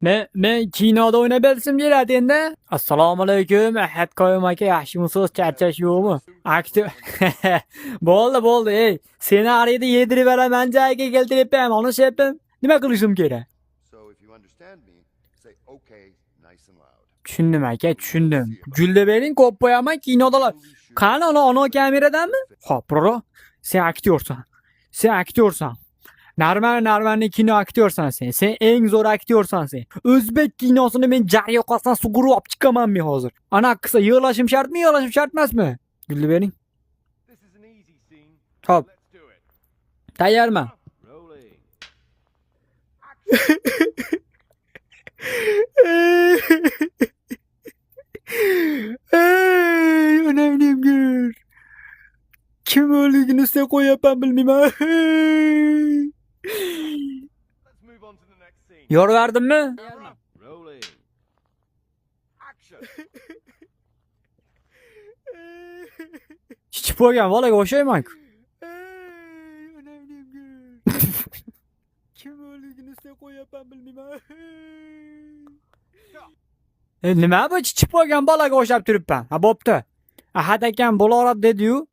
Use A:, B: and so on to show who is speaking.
A: Men kinoda o'ynab bersim keladi endi. Assalomu alaykum. Ahadkoyim aka, yaxshimisiz? Charchash yo'qmi? Aktyor. Bo'ldi. Ey, ssenariyni yedirib beraman, joyiga keltirib beraman. Onu sepim. Nima qilishim kerak?
B: So if you understand me, say okay nice and loud.
A: Tushundim aka, tushundim. Gulda bering, ko'p qo'yaman kinodalar. Qani ona kameradanmi? Xo'p, bro. Sen aktyorsan. Narman kino aktyorsan sen. Sen eng zo'r aktyorsan sen. O'zbek kinosini men jar yoqasidan sug'urib olib chiqaman men hozir. Ana qilsa yig'lashim shartmi, yig'lashim shart emasmi? Gulni bering.
C: This is an easy scene.
A: Hop,
C: Let's do it.
A: tayyorman.
C: Rolling.
A: Ey, onamning gör. Kim o'ligini sen qo'yapan bilmayman.
C: Let's move on to the next scene.
A: Yorvardimmi?
C: Rolling. Action.
A: Kichib qo'ygan bolaga o'xshayman-ku. Kim o'ligini sen qo'yapan bilmayman. Nima bu chichib qo'ygan bolaga o'xshab turibman? Ha, bo'pti. Ahad akam bo'laveradi dedi-yu.